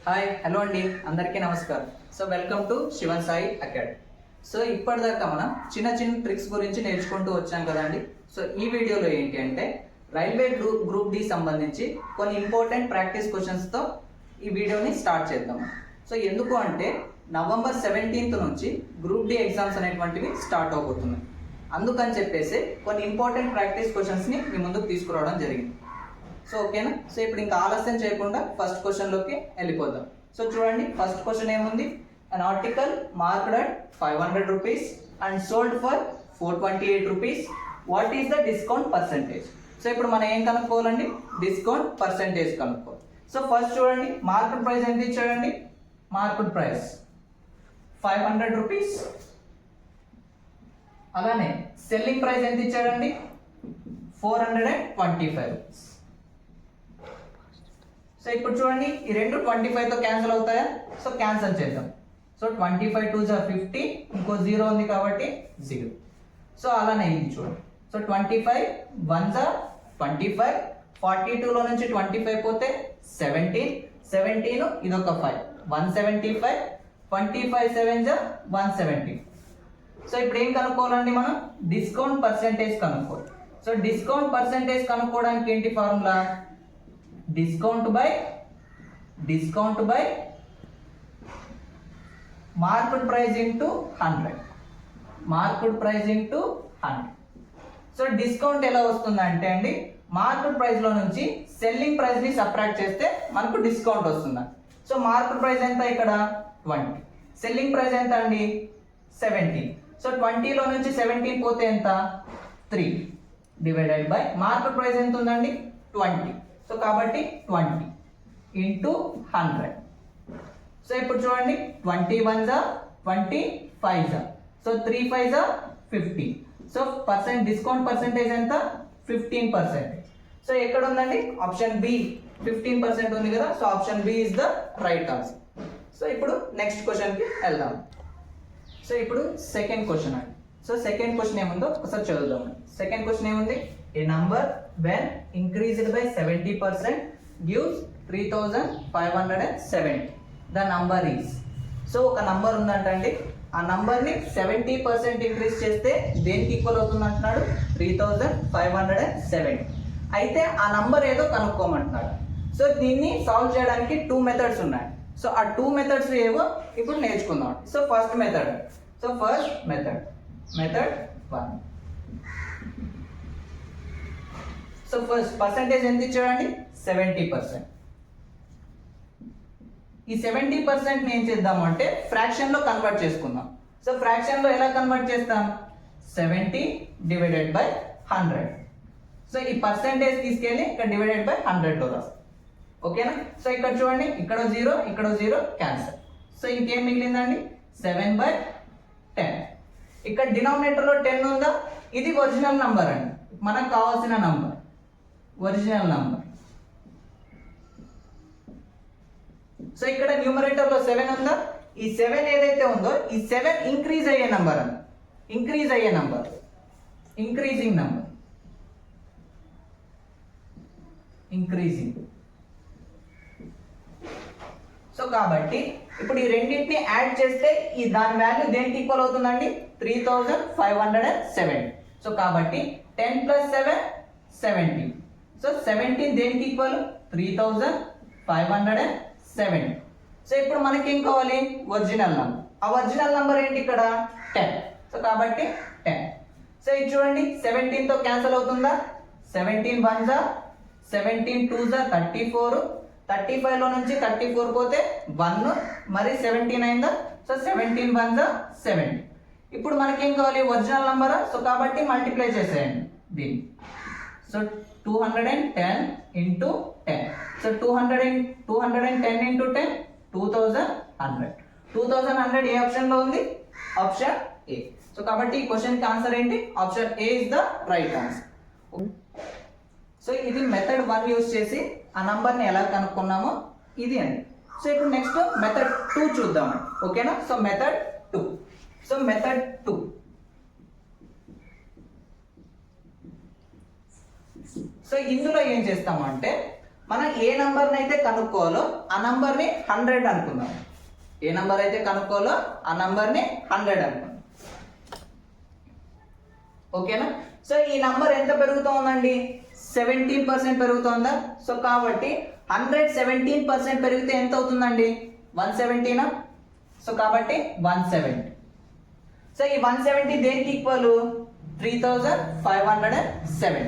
Hi hello అండి, అందరికీ నమస్కారం. So welcome to Shivan Sai academy. So ఇప్పటిదాకా మనం చిన్న చిన్న ట్రిక్స్ గురించి నేర్చుకుంటూ వచ్చాం కదండి. సో ఈ వీడియోలో ఏంటి అంటే రైల్వే గ్రూప్ డి సంబంధించి కొన్ని ఇంపార్టెంట్ ప్రాక్టీస్ క్వశ్చన్స్తో ఈ వీడియోని స్టార్ట్ చేద్దాం. సో ఎందుకు అంటే నవంబర్ 17th నుంచి గ్రూప్ డి ఎగ్జామ్స్ అనేటువంటివి స్టార్ట్ అవబోతున్నాయి. అందుకని చెప్పేసి కొన్ని ఇంపార్టెంట్ ప్రాక్టీస్ క్వశ్చన్స్ని మీ ముందుకు తీసుకురావడం జరిగింది. సో ఓకేనా. సో ఇప్పుడు ఇంకా ఆలస్యం చేయకుండా ఫస్ట్ క్వశ్చన్లోకి వెళ్ళిపోదాం. సో చూడండి, ఫస్ట్ క్వశ్చన్ ఏముంది? An article marked at 500 rupees and sold for 428 rupees. What is the discount percentage? So ఇప్పుడు మనం ఏం కనుక్కోవాలండి? డిస్కౌంట్ పర్సెంటేజ్ కనుక్కోవాలి. సో ఫస్ట్ చూడండి, మార్కెట్ ప్రైస్ ఎంత ఇచ్చాడండి? Market price 500 rupees. అలానే సెల్లింగ్ ప్రైస్ ఎంత ఇచ్చాడండి? 425 rupees. సో ఇప్పుడు చూడండి, ఈ రెండు 25తో క్యాన్సిల్ అవుతాయా? సో క్యాన్సిల్ చేద్దాం. సో 25 2 = 50, ఇంకో 0 ఉంది కాబట్టి 0. సో అలానే ఇది చూడండి. సో 25 1 = 25, 42లో నుంచి 25 పోతే 17, ఇదొక 5, 175, 25 7 = 170. సో ఇప్పుడు ఏం కనుక్కోవాలండి? మనం డిస్కౌంట్ పర్సెంటేజ్ కనుక్కోవాలి. సో డిస్కౌంట్ పర్సెంటేజ్ కనుక్కోవడానికి ఏంటి formula? Discount by market price into 100. Market price into 100. So discount ఎలా వస్తుందంటే అండి, మార్కెట్ ప్రైస్ లో నుంచి సెల్లింగ్ ప్రైస్ ని సబ్ట్రాక్ట్ చేస్తే మనకు డిస్కౌంట్ వస్తుంది. సో మార్కెట్ ప్రైస్ ఎంత? ఇక్కడ 20. సెల్లింగ్ ప్రైస్ ఎంత అండి? 17. సో 20లో నుంచి 17 పోతే ఎంత? 3 డివైడెడ్ బై మార్కెట్ ప్రైస్ ఎంత ఉందండి? 20. సో కాబట్టి 20 ఇంటూ 100. సో ఇప్పుడు చూడండి, 21 = 20, 5 సో 3 5 = 50. సో డిస్కౌంట్ పర్సెంటేజ్ ఎంత? 15%. సో ఎక్కడ ఉందండి? ఆప్షన్ బి 15% ఉంది కదా. So option B is the right answer. So ఇప్పుడు నెక్స్ట్ క్వశ్చన్కి వెళ్దాం. సో ఇప్పుడు సెకండ్ క్వశ్చన్ అండి. సో సెకండ్ క్వశ్చన్ ఏముందో ఒకసారి చదువుదాం. సెకండ్ క్వశ్చన్ ఏముంది? A number when increased by 70% gives 3570. the number is. So ఒక నంబర్ ఉందంటండి, ఆ నంబర్ని 70% ఇంక్రీజ్ చేస్తే దేనికి ఈక్వల్ అవుతుంది అంటున్నాడు? 3570. అయితే ఆ నంబర్ ఏదో కనుక్కోమంటున్నాడు. సో దీన్ని సాల్వ్ చేయడానికి 2 మెథడ్స్ ఉన్నాయి. సో ఆ 2 మెథడ్స్ ఏవో ఇప్పుడు నేర్చుకుందాం. So first method. So first method 1. So first percentage ఎంత ఇచ్చాడండి? 70%. ఈ 70% ఏం చేద్దాము అంటే ఫ్రాక్షన్ లో కన్వర్ట్ చేసుకుందాం. సో ఫ్రాక్షన్ లో ఎలా కన్వర్ట్ చేస్తాం? 70 డివైడెడ్ బై 100. సో ఈ పర్సెంటేజ్ తీసుకెళ్ళి ఇక్కడ డివైడెడ్ బై 100 రాస్తాం. ఓకేనా. సో ఇక్కడ చూడండి, ఇక్కడ 0 క్యాన్సల్. సో ఇంకేం మిగిలిందండి? 7/10. ఇక్కడ డినామినేటర్ లో 10 ఉందా? ఇది ఒరిజినల్ నంబర్ అండి, మనకు కావాల్సిన నంబర్, ఒరిజినల్ నంబర్. సో ఇక్కడ న్యూమరేటర్ లో 7 ఉందా? ఈ 7 ఏదైతే ఉందో ఈ 7 ఇంక్రీజ్ అయ్యే నంబర్ అండి, ఇంక్రీజింగ్ నంబర్. సో కాబట్టి ఇప్పుడు ఈ రెండింటిని యాడ్ చేస్తే ఈ దాని వాల్యూ దేనికి ఈక్వల్ అవుతుందండి? 3570. సో కాబట్టి 10 + 7 17. సో 17 దేనికి ఈక్వల్? 3570. సో ఇప్పుడు మనకి ఏం కావాలి? Original number. ఆ ఒరిజినల్ నంబర్ ఏంటి ఇక్కడ? 10. సో కాబట్టి 10. సో ఇది చూడండి, 17తో క్యాన్సిల్ అవుతుందా? 17 1 = 17 2 = 34. 35లో నుంచి 34 పోతే 1, మరి 17 అయిందా? సో 17 1 = 70. ఇప్పుడు మనకేం కావాలి? ఒరిజినల్ నంబరా. సో కాబట్టి మల్టిప్లై చేసేయండి దీన్ని. So 210 into 10. So 210 into 10 2100. 2100 ఏ ఆప్షన్ లో ఉంది? Option A. సో కాబట్టి ఈ క్వశ్చన్ కి ఆన్సర్ ఏంటి? Option A is the right answer. So ఇది మెథడ్ 1 యూస్ చేసి ఆ నంబర్ని ఎలా కనుక్కున్నామో ఇది అండి. సో ఇప్పుడు నెక్స్ట్ మెథడ్ 2 చూద్దాం. ఓకేనా. So method 2. సో ఇందులో ఏం చేస్తామంటే మనం ఏ నంబర్ని అయితే కనుక్కోవాలో ఆ నంబర్ని 100 అనుకుందాం. ఏ నంబర్ అయితే కనుక్కోవాలో ఆ నంబర్ని 100 అనుకుందాం. ఓకేనా? సో ఈ నంబర్ ఎంత పెరుగుతోందండి? 17% పెరుగుతోందా? సో కాబట్టి 117% పెరిగితే ఎంత అవుతుందండి? 170నా? సో కాబట్టి 170. సో ఈ 170 దేనికి ఈక్వల్? 3570.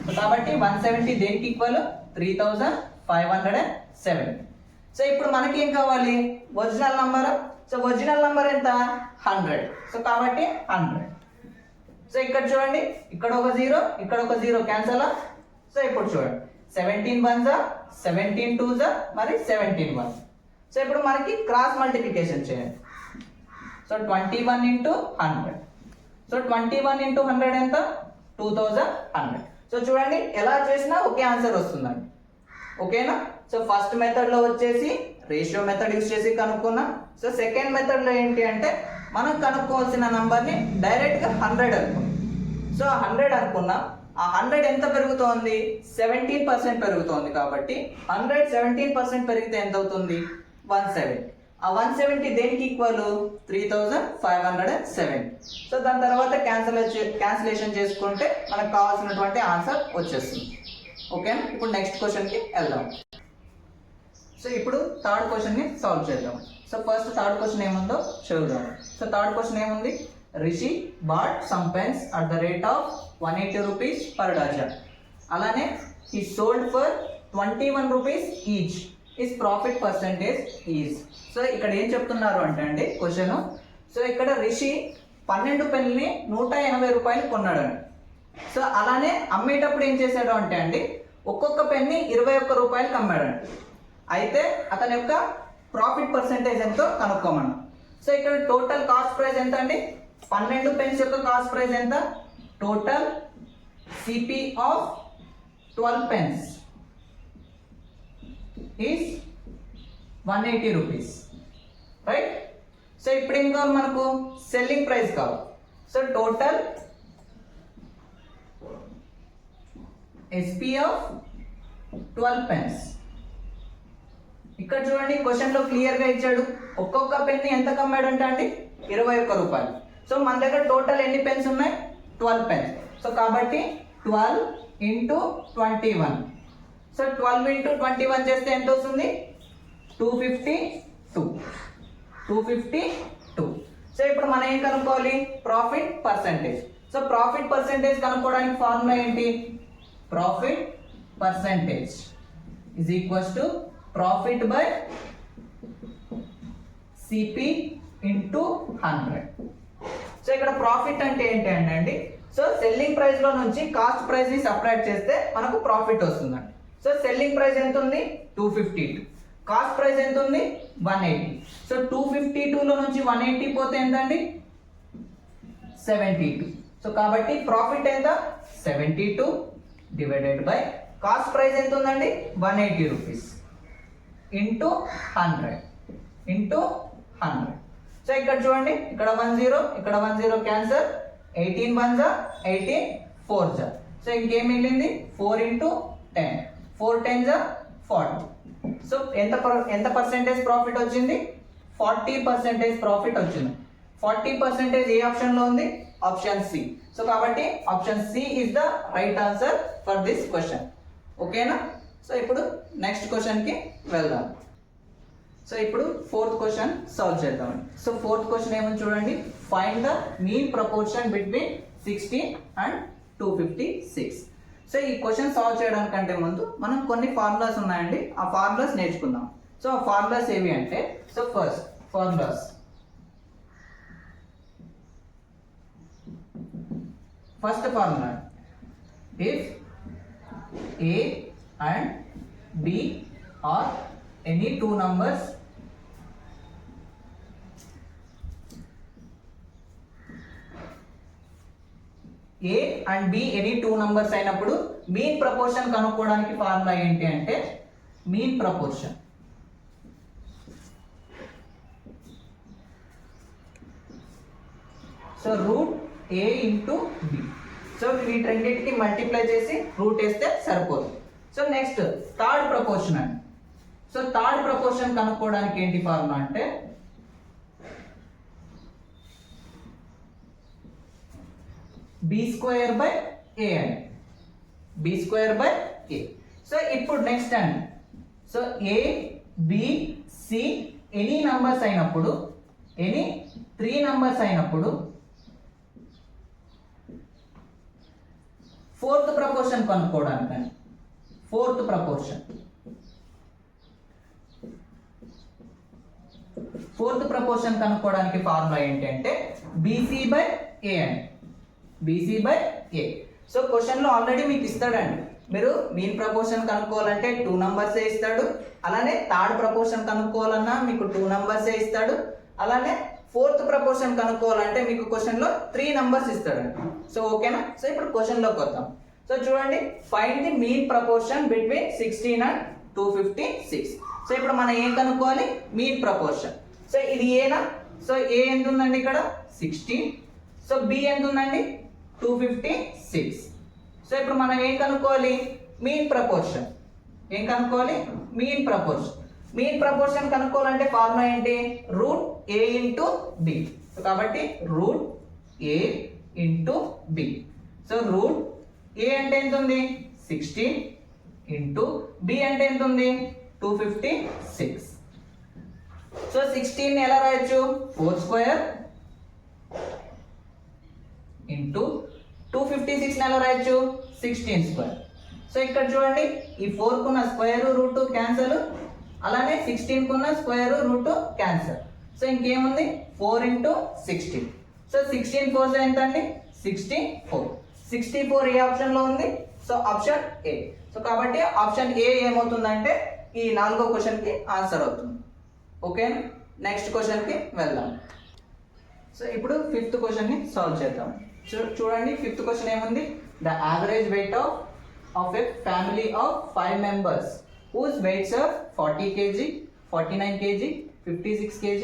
సో కాబట్టి 170 దేనికి ఈక్వల్? 3570. సో ఇప్పుడు మనకి ఏం కావాలి? Original number. So original number ఎంత? 100. సో కాబట్టి 100. సో ఇక్కడ చూడండి, ఇక్కడ ఒక 0, ఇక్కడ ఒక 0 క్యాన్సల్. సో ఇప్పుడు చూడండి, 17 1 17 2 మరి 17 1. సో ఇప్పుడు మనకి క్రాస్ మల్టిప్లికేషన్ చేయండి. So 21 into 100. సో 21 into 100 ఎంత? 2100. సో చూడండి, ఎలా చేసినా ఒకే ఆన్సర్ వస్తుందండి. ఓకేనా? సో ఫస్ట్ మెథడ్ లో వచ్చేసి రేషియో మెథడ్ యూస్ చేసి కనుక్కున్నాం. సో సెకండ్ మెథడ్ లో ఏంటి అంటే మనం కనుక్కోవాల్సిన నంబర్ని డైరెక్ట్ గా 100 అనుకున్నాం. సో 100 అనుకున్నాం. ఆ 100 ఎంత పెరుగుతోంది? 17% పెరుగుతోంది. కాబట్టి 100 17% పెరిగితే ఎంత అవుతుంది? 170. ఆ 170 దేనికి ఈక్వల్? 3570. సో దాని తర్వాత క్యాన్సిలేషన్ చేసుకుంటే మనకు కావాల్సినటువంటి ఆన్సర్ వచ్చేస్తుంది. ఓకేనా? ఇప్పుడు నెక్స్ట్ క్వశ్చన్కి వెళ్దాం. సో ఇప్పుడు థర్డ్ క్వశ్చన్ని సాల్వ్ చేద్దాం. సో ఫస్ట్ థర్డ్ క్వశ్చన్ ఏముందో చూద్దాం. సో థర్డ్ క్వశ్చన్ ఏముంది? Rishi bat some pens at the rate of 180 rupees per dozen. అలానే he sold for 21 rupees each. His profit percentage is. So ఇక్కడ ఏం చెప్తున్నారు అంటే అండి క్వశ్చన్. సో ఇక్కడ రిషి 12 పెన్నుని 180 రూపాయలు కొన్నాడండి. సో అలానే అమ్మేటప్పుడు ఏం చేశాడు అంటే అండి ఒక్కొక్క పెన్ని 21 రూపాయలకి అమ్మాడండి. అయితే అతని యొక్క ప్రాఫిట్ పర్సెంటేజ్ ఎంతో కనుక్కోమన్నాం. సో ఇక్కడ టోటల్ కాస్ట్ ప్రైస్ ఎంత అండి? 12 పెన్స్ యొక్క కాస్ట్ ప్రైస్ ఎంత? Total CP of 12 pence is 180 rupees. Right? So ఇప్పుడు ఏం కావాలి మనకు? సెల్లింగ్ ప్రైస్ కావాలి. So total SP of 12 pence. ఇక్కడ చూడండి క్వశ్చన్ లో క్లియర్ గా ఇచ్చాడు. ఒక్కొక్క పెన్ని ఎంత కమ్మాడంటే అండి 21 రూపాయలు. సో మన దగ్గర టోటల్ ఎన్ని పెన్స్ ఉన్నాయి? 12 pence. సో కాబట్టి 12 into 21. సో 12 into 21 చేస్తే ఎంత వస్తుంది? 252. సో ఇప్పుడు మనం ఏం కనుక్కోవాలి? Profit percentage. So profit percentage కనుక్కోవడానికి ఫార్ములా ఏంటి? Profit percentage is equals to profit by CP into 100. So ఇక్కడ ప్రాఫిట్ అంటే ఏంటి అండి? సో సెల్లింగ్ ప్రైస్ లో నుంచి కాస్ట్ ప్రైస్ ని సపరేట్ చేస్తే మనకు ప్రాఫిట్ వస్తుందండి. సో సెల్లింగ్ ప్రైస్ ఎంత ఉంది? 252. కాస్ట్ ప్రైస్ ఎంత ఉంది? 180. సో 252 లో నుంచి 180 పోతే ఎంత అండి? 72. సో కాబట్టి ప్రాఫిట్ ఎంత? 72 డివైడెడ్ బై కాస్ట్ ప్రైస్ ఎంత ఉందండి? 180 రూపీస్ ఇంటూ 100 ఇంటూ 100. సో ఇక్కడ చూడండి, ఇక్కడ 10, ఇక్కడ 10 క్యాన్సర్. 18 1 18 4. సో ఇంకేం మిగిలింది? 4 into 10. 4 10 40. సో ఎంత పర్సెంటేజ్ ప్రాఫిట్ వచ్చింది? 40% ప్రాఫిట్ వచ్చింది. 40% ఏ ఆప్షన్ లో ఉంది? Option C. సో కాబట్టి option C is the right answer for this question. ఓకేనా? సో ఇప్పుడు నెక్స్ట్ క్వశ్చన్ కి వెళ్దాం. సో ఇప్పుడు ఫోర్త్ క్వశ్చన్ సాల్వ్ చేద్దామండి. సో ఫోర్త్ క్వశ్చన్ ఏమని చూడండి, find the mean proportion between 60 and 256. So ఈ క్వశ్చన్ సాల్వ్ చేయడానికంటే ముందు మనం కొన్ని ఫార్ములాస్ ఉన్నాయండి, ఆ ఫార్ములాస్ నేర్చుకుందాం. సో ఆ ఫార్ములాస్ ఏవి అంటే, so first formulas. First formula, if A and B are any two numbers, A and B any two numbers అయినప్పుడు మీన్ ప్రపోర్షన్ కనుక్కోవడానికి ఫార్ములా ఏంటి అంటే mean proportion. So root A into B. So వీటన్నిటికి multiply చేసి root వేస్తే సరిపోతుంది. So next third proportion అండి. So third proportion కనుక్కోవడానికి ఏంటి ఫార్ములా అంటే బి స్క్వేర్ బై ఏ అండి, B square by A. So ఇప్పుడు నెక్స్ట్ అండి, so A B C any numbers అయినప్పుడు, ఎనీ 3 నంబర్స్ అయినప్పుడు ఫోర్త్ ప్రపోర్షన్ కనుక్కోవడానికి అండి. ఫోర్త్ ప్రపోర్షన్, ఫోర్త్ ప్రపోర్షన్ కనుక్కోవడానికి ఫార్ములా ఏంటంటే బీసీ బై ఏ అండి, BC by A. So question లో ఆల్రెడీ మీకు ఇస్తాడండి, మీరు మీన్ ప్రపోర్షన్ కనుక్కోవాలంటే 2 నంబర్సే ఇస్తాడు, అలానే థర్డ్ ప్రపోర్షన్ కనుక్కోవాలన్నా మీకు 2 నంబర్సే ఇస్తాడు, అలానే ఫోర్త్ ప్రపోర్షన్ కనుక్కోవాలంటే మీకు క్వశ్చన్ లో 3 నంబర్స్ ఇస్తాడండి. సో ఓకేనా. సో ఇప్పుడు క్వశ్చన్ లోకి వద్దాం. సో చూడండి, find the mean proportion between 16 and 256. So ఇప్పుడు మనం ఏం కనుక్కోవాలి, మీన్ ప్రపోర్షన్. సో ఇది ఏనా, సో ఏ ఎంత ఉందండి ఇక్కడ 16, సో బి ఎంత ఉందండి 256. సో ఇప్పుడు మనం ఏం కనుక్కోవాలి, మీన్ ప్రపోర్షన్. ఏం కనుక్కోవాలి, మీన్ ప్రపోర్షన్. మీన్ ప్రపోర్షన్ కనుక్కోవాలంటే ఫార్ములా ఏంటి, రూట్ ఏ ఇంటూ బి. కాబట్టి root a into b. So root a అంటే ఎంత ఉంది 16 ఇంటూ బి అంటే ఎంత ఉంది 256. సో 16 ని ఎలా రాయొచ్చు, 4 స్క్వేర్ ఇంటూ 256 ని ఎలా రాయొచ్చు, 16 స్క్వేర్. సో ఇక్కడ చూడండి, ఈ 4 కున్న స్క్వేర్ రూట్ క్యాన్సల్, అలానే 16 కున్న స్క్వేర్ రూట్ క్యాన్సల్. సో ఇంకేముంది 4 ఇంటూ 16. సో 16 4 ఎంత అండి 64. 64 ఏ ఆప్షన్ లో ఉంది, సో ఆప్షన్ ఏ. సో కాబట్టి ఆప్షన్ ఏ ఏమవుతుందంటే ఈ 4వ క్వశ్చన్ కి ఆన్సర్ అవుతుంది. ఓకే, నెక్స్ట్ క్వశ్చన్ కి వెళ్దాం. సో ఇప్పుడు 5th క్వశ్చన్ ని సాల్వ్ చేద్దాం. చూడండి, 5th క్వశ్చన్ ఏముంది, the average weight of a family of 5 members whose weights are 40 kg, 49 kg, 56 kg,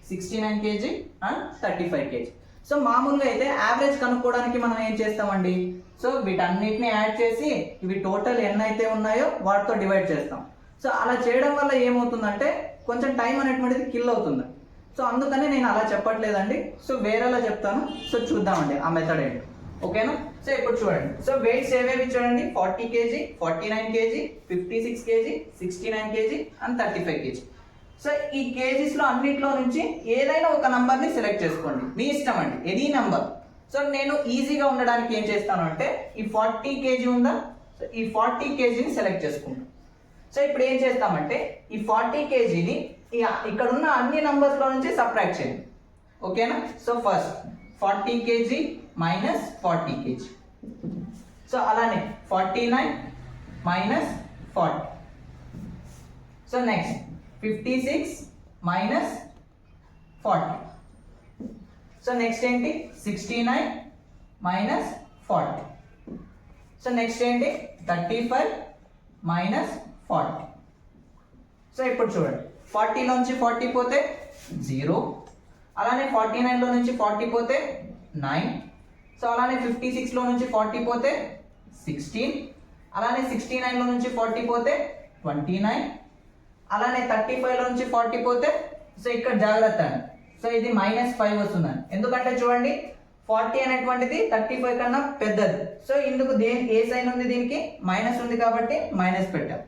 69 kg and 35 kg. So మామూలుగా అయితే యావరేజ్ కనుక్కోవడానికి మనం ఏం చేస్తామండి, సో వీటన్నిటిని యాడ్ చేసి ఇవి టోటల్ ఎన్ని అయితే ఉన్నాయో వాటితో డివైడ్ చేస్తాం. సో అలా చేయడం వల్ల ఏమవుతుందంటే కొంచెం టైం అనేటువంటిది కిల్ అవుతుంది. సో అందుకని నేను అలా చెప్పట్లేదండి, సో వేరేలా చెప్తాను. సో చూద్దామండి ఆ మెథడ్ ఏంటి. ఓకేనా. సో ఇప్పుడు చూడండి, సో వెయిట్స్ ఏవేవి చూడండి, 40 kg, 49 kg, 56 kg, 69 kg and 35 kg. So ఈ కేజీస్ లో అన్నిట్లో నుంచి ఏదైనా ఒక నంబర్ ని సెలెక్ట్ చేసుకోండి, మీ ఇష్టం అండి, ఎనీ నంబర్. సో నేను ఈజీగా ఉండడానికి ఏం చేస్తాను అంటే ఈ 40 kg ఉందా, సో ఈ 40 kgని సెలెక్ట్ చేసుకుంటాను. సో ఇప్పుడు ఏం చేస్తామంటే ఈ 40 kgని ఇక్కడ ఉన్న అన్ని నంబర్స్ లో నుంచి సబ్ట్రాక్ట్ చేయండి. ఓకేనా. So first 40 kg minus 40 kg. So అలానే 49 minus 40. So next 56 minus 40. So next ఏంటి 69 మైనస్ 40. సో నెక్స్ట్ ఏంటి 35 మైనస్ 40. సో ఇప్పుడు చూడండి, 40 నుంచి 40 పోతే 0, అలానే 49 లో నుంచి 40 పోతే 9. సో అలానే 56 లో నుంచి 40 పోతే 16, అలానే 69 లో నుంచి 40 పోతే 29, అలానే 35 లో నుంచి 40 పోతే, సో ఇక్కడ జాగ్రత్త అండి, సో ఇది -5 వస్తుందండి. ఎందుకంటే చూడండి 40 అనేటువంటిది 35 కన్నా పెద్దది. సో ఇందుకు ఏ సైన్ ఉంది, దీనికి మైనస్ ఉంది కాబట్టి మైనస్ పెట్టాం.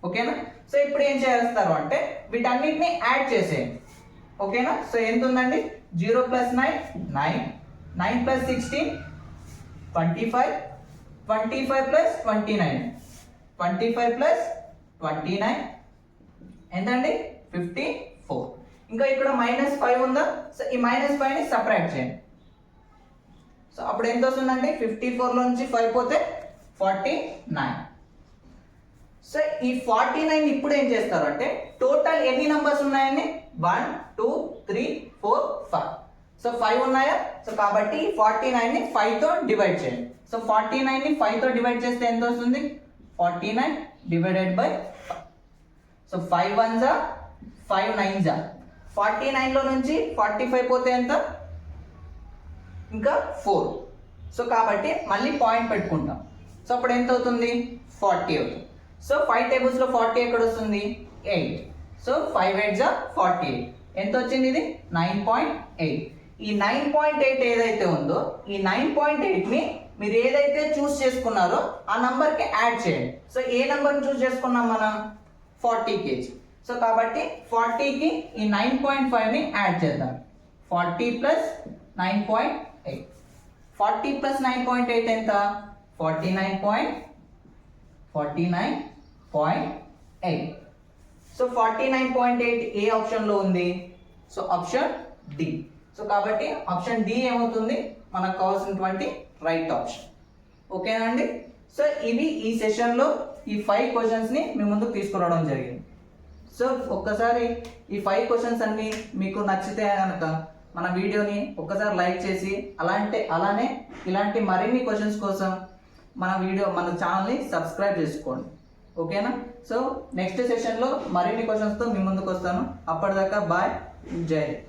ఓకేనా. సో ఇప్పుడు ఏం చేస్తారు అంటే వీటన్నిటిని యాడ్ చేసేయండి. ఓకేనా. సో ఎంత ఉందండి 0 + 9 9, 9 + 16 25, 25 + 29, 25 + 29 ఎంతండి 54. ఇంకా ఇక్కడ -5 ఉందా, సో ఈ -5ని సపరేట్ చేయండి. సో అప్పుడు ఎంత వస్తుందండి 54 లో నుంచి 5 పోతే 49. సో ఈ 49 ఇప్పుడు ఏం చేస్తారు అంటే టోటల్ ఎన్ని నంబర్స్ ఉన్నాయని 1 2 3 4 5. సో 5 ఉన్నాయా, సో కాబట్టి 49 ని 5 తో డివైడ్ చేయండి. సో 49 ని 5 తో డివైడ్ చేస్తే ఎంత వస్తుంది 49 డివైడెడ్ బై 5. సో 5 1 జా 5 9 జా 49 లో నుంచి 45 పోతే ఎంత, ఇంకా 4. సో కాబట్టి మళ్ళీ పాయింట్ పెట్టుకుంటాం. సో అప్పుడు ఎంత అవుతుంది 40 అవుతుంది. సో 5 tables లో 40 ఎక్కడ వస్తుంది 8. సో 5 8 జా 48. ఎంత వచ్చింది ఇది 9.8. ఈ 9.8 ఏదైతే ఉందో ఈ 9.8 ని మీరు ఏదైతే చూస్ చేసుకున్నారో ఆ నంబర్ కి యాడ్ చేయండి. సో ఏ నంబర్ చూస్ చేసుకున్నాం మనం 40 kg. సో కాబట్టి 40 కి ఈ 9.5 ని యాడ్ చేద్దాం. 40 ప్లస్ 9.8. 40 ప్లస్ 9.8 ఎంత 49.8. సో 49.8 ఏ ఆప్షన్ లో ఉంది? So option D. సో కాబట్టి ఆప్షన్ డి ఏమవుతుంది మనకు కావాల్సినటువంటి రైట్ ఆప్షన్. ఓకేనా అండి? సో ఇవి ఈ సెషన్లో ఈ 5 క్వశ్చన్స్ ని మీ ముందుకు తీసుకురావడం జరిగింది. సో ఒక్కసారి ఈ 5 క్వశ్చన్స్ అన్ని మీకు నచ్చితే కనుక మన వీడియోని ఒక్కసారి లైక్ చేసి అలానే ఇలాంటి మరిన్ని క్వశ్చన్స్ కోసం మన ఛానల్ని సబ్స్క్రైబ్ చేసుకోండి. ఓకేనా? సో నెక్స్ట్ సెషన్లో మరిన్ని క్వశ్చన్స్తో మీ ముందుకు వస్తాను. అప్పటిదాకా బాయ్, జై హింద్.